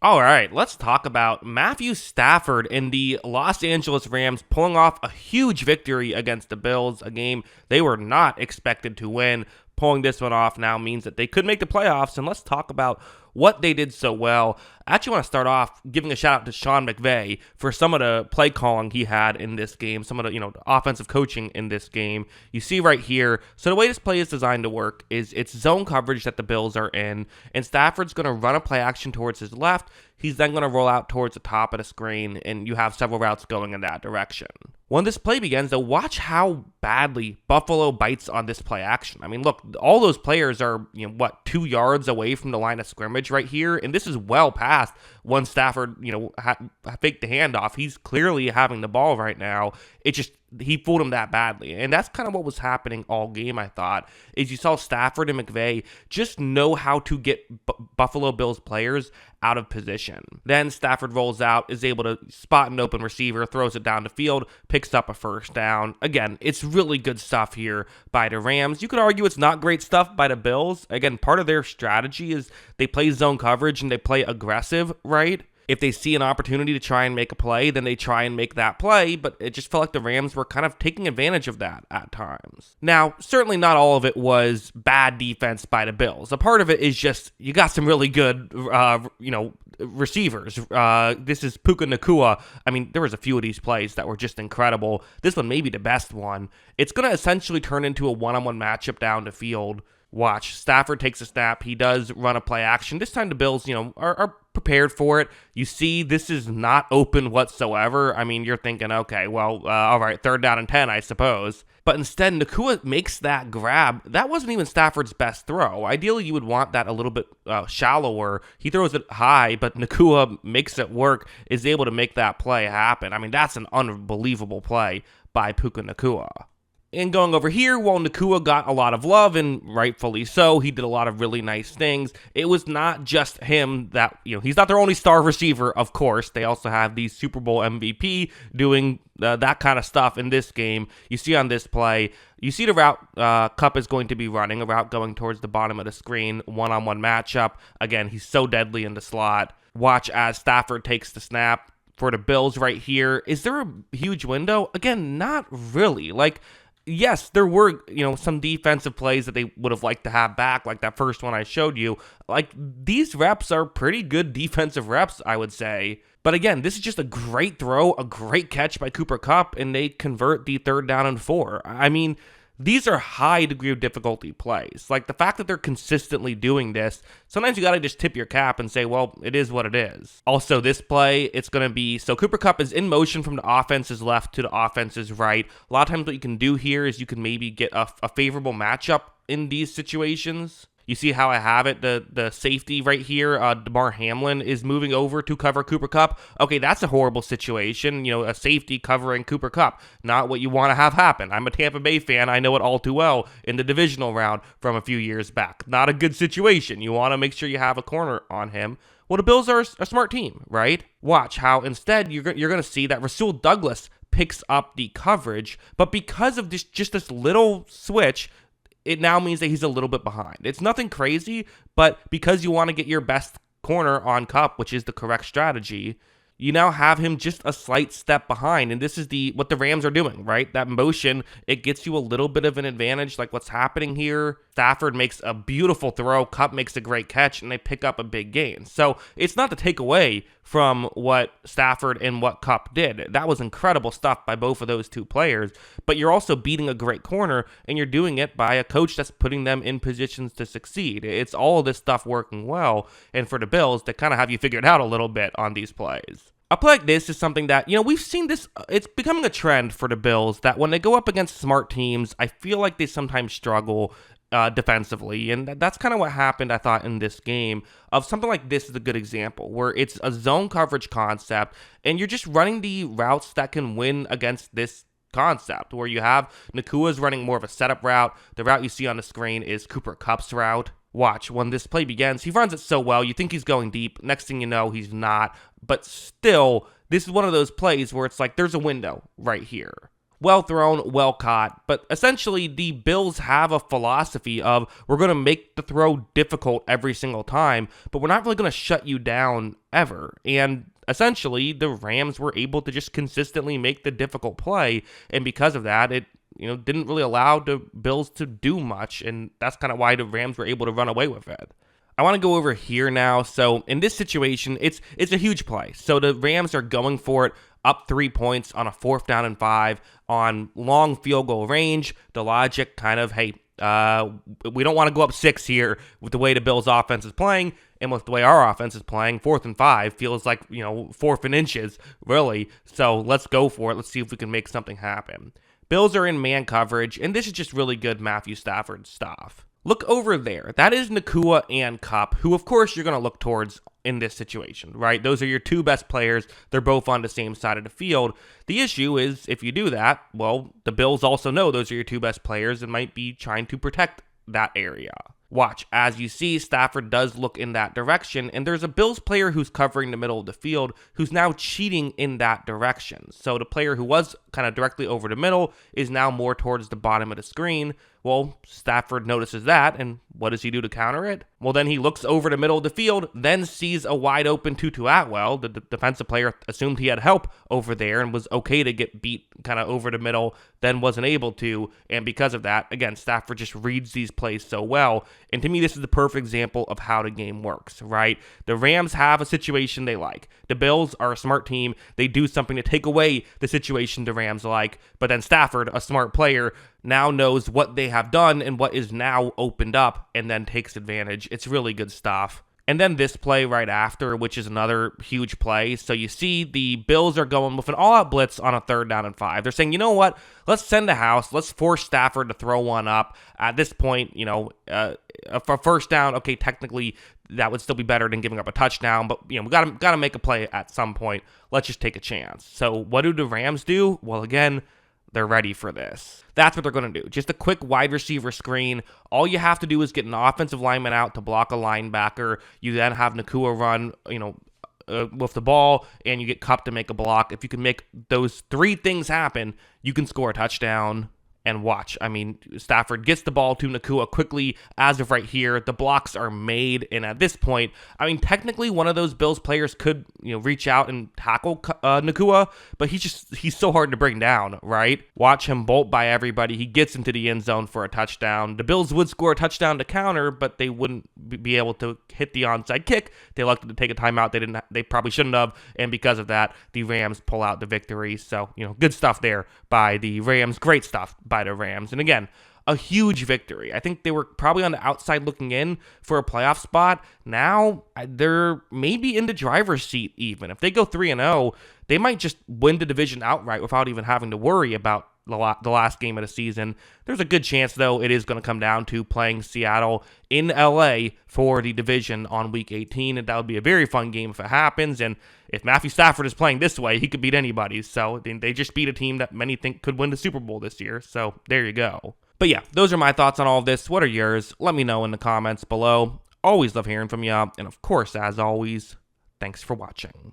All right, let's talk about Matthew Stafford and the Los Angeles Rams pulling off a huge victory against the Bills, a game they were not expected to win. Pulling this one off now means that they could make the playoffs, and let's talk about what they did so well. I actually want to start off giving a shout out to Sean McVay for some of the play calling he had in this game, some of the offensive coaching in this game. You see right here, so the way this play is designed to work is it's zone coverage that the Bills are in, and Stafford's going to run a play action towards his left. He's then going to roll out towards the top of the screen, and you have several routes going in that direction. When this play begins, though, watch how badly Buffalo bites on this play action. I mean, look, all those players are, 2 yards away from the line of scrimmage right here, and this is well past when Stafford, faked the handoff. He's clearly having the ball right now. He fooled him that badly. And that's kind of what was happening all game, I thought, is you saw Stafford and McVay just know how to get Buffalo Bills players out of position. Then Stafford rolls out, is able to spot an open receiver, throws it down the field, picks up a first down. Again, it's really good stuff here by the Rams. You could argue it's not great stuff by the Bills. Again, part of their strategy is they play zone coverage and they play aggressive, right? If they see an opportunity to try and make a play, then they try and make that play, but it just felt like the Rams were kind of taking advantage of that at times. Now, certainly not all of it was bad defense by the Bills. A part of it is just you got some really good, receivers. This is Puka Nacua. I mean, there was a few of these plays that were just incredible. This one may be the best one. It's going to essentially turn into a one-on-one matchup down the field. Watch, Stafford takes a snap. He does run a play action. This time the Bills, are prepared for it. You see, this is not open whatsoever. I mean, you're thinking, okay, well, all right, 3rd down and 10, I suppose. But instead, Nacua makes that grab. That wasn't even Stafford's best throw. Ideally, you would want that a little bit shallower. He throws it high, but Nacua makes it work, is able to make that play happen. I mean, that's an unbelievable play by Puka Nacua. And going over here, while Nacua got a lot of love, and rightfully so, he did a lot of really nice things. It was not just him that, he's not their only star receiver, of course. They also have the Super Bowl MVP doing that kind of stuff in this game. You see on this play, you see the route Kupp is going to be running, a route going towards the bottom of the screen, one-on-one matchup. Again, he's so deadly in the slot. Watch as Stafford takes the snap for the Bills right here. Is there a huge window? Again, not really. Yes, there were, some defensive plays that they would have liked to have back, like that first one I showed you. These reps are pretty good defensive reps, I would say. But again, this is just a great throw, a great catch by Cooper Kupp, and they convert the 3rd down and 4. I mean, these are high degree of difficulty plays. The fact that they're consistently doing this, sometimes you got to just tip your cap and say, well, it is what it is. Also, this play, it's going to be, so Cooper Kupp is in motion from the offense's left to the offense's right. A lot of times what you can do here is you can maybe get a favorable matchup in these situations. You see how I have it? The safety right here, DeMar Hamlin, is moving over to cover Cooper Kupp. Okay, that's a horrible situation. A safety covering Cooper Kupp. Not what you want to have happen. I'm a Tampa Bay fan. I know it all too well in the divisional round from a few years back. Not a good situation. You want to make sure you have a corner on him. Well, the Bills are a smart team, right? Watch how instead you're going to see that Rasul Douglas picks up the coverage, but because of this little switch, it now means that he's a little bit behind. It's nothing crazy, but because you want to get your best corner on Kupp, which is the correct strategy, you now have him just a slight step behind, and this is what the Rams are doing, right? That motion, it gets you a little bit of an advantage, like what's happening here. Stafford makes a beautiful throw, Kupp makes a great catch, and they pick up a big gain. So it's not to take away from what Stafford and what Kupp did. That was incredible stuff by both of those two players, but you're also beating a great corner, and you're doing it by a coach that's putting them in positions to succeed. It's all of this stuff working well, and for the Bills, they kind of have you figured out a little bit on these plays. A play like this is something that, we've seen this, it's becoming a trend for the Bills that when they go up against smart teams, I feel like they sometimes struggle defensively, and that's kind of what happened, I thought, in this game. Of something like this is a good example, where it's a zone coverage concept, and you're just running the routes that can win against this concept, where you have Nacua's running more of a setup route. The route you see on the screen is Cooper Kupp's route. Watch, when this play begins, he runs it so well, you think he's going deep. Next thing you know, he's not. But still, this is one of those plays where it's like, there's a window right here. well thrown, well caught. But essentially, the Bills have a philosophy of we're going to make the throw difficult every single time, but we're not really going to shut you down ever. And essentially, the Rams were able to just consistently make the difficult play, and because of that, it didn't really allow the Bills to do much, and that's kind of why the Rams were able to run away with it. I want to go over here now. So in this situation, it's a huge play. So the Rams are going for it, up 3 points on a 4th down and 5 on long field goal range. The logic kind of, hey, we don't want to go up 6 here with the way the Bills' offense is playing, and with the way our offense is playing. 4th and 5 feels like 4th and inches, really. So let's go for it. Let's see if we can make something happen. Bills are in man coverage, and this is just really good Matthew Stafford stuff. Look over there. That is Nacua and Kupp, who of course you're going to look towards in this situation, right? Those are your 2 best players. They're both on the same side of the field. The issue is if you do that, well, the Bills also know those are your 2 best players and might be trying to protect that area. Watch, as you see, Stafford does look in that direction, and there's a Bills player who's covering the middle of the field who's now cheating in that direction. So the player who was kind of directly over the middle is now more towards the bottom of the screen. Well, Stafford notices that, and what does he do to counter it? Well, then he looks over the middle of the field, then sees a wide open Tutu Atwell. The defensive player assumed he had help over there and was okay to get beat kind of over the middle, then wasn't able to, and because of that, again, Stafford just reads these plays so well, and to me, this is the perfect example of how the game works, right? The Rams have a situation they like. The Bills are a smart team. They do something to take away the situation the Rams like, but then Stafford, a smart player, now knows what they have done and what is now opened up and then takes advantage. It's really good stuff. And then this play right after, which is another huge play. So you see the Bills are going with an all-out blitz on a 3rd down and 5. They're saying, you know what? Let's send a house. Let's force Stafford to throw one up. At this point, for 1st down, okay, technically that would still be better than giving up a touchdown, but we gotta make a play at some point. Let's just take a chance. So what do the Rams do? Well, again, they're ready for this. That's what they're going to do. Just a quick wide receiver screen. All you have to do is get an offensive lineman out to block a linebacker. You then have Nacua run, with the ball, and you get Kupp to make a block. If you can make those 3 things happen, you can score a touchdown. And watch, Stafford gets the ball to Nacua quickly. As of right here, the blocks are made, and at this point, technically one of those Bills players could, reach out and tackle Nacua, but he's so hard to bring down, right? Watch him bolt by everybody. He gets into the end zone for a touchdown. The Bills would score a touchdown to counter, but they wouldn't be able to hit the onside kick. They elected to take a timeout. They probably shouldn't have, and because of that, the Rams pull out the victory. So, good stuff there by the Rams. Great stuff by the Rams. And again, a huge victory. I think they were probably on the outside looking in for a playoff spot. Now they're maybe in the driver's seat even. If they go 3-0, they might just win the division outright without even having to worry about the last game of the season. There's a good chance, though, it is going to come down to playing Seattle in LA for the division on Week 18, and that would be a very fun game if it happens. And if Matthew Stafford is playing this way, he could beat anybody. So they just beat a team that many think could win the Super Bowl this year. So there you go. But yeah, those are my thoughts on all of this. What are yours? Let me know in the comments below. Always love hearing from you. And of course, as always, thanks for watching.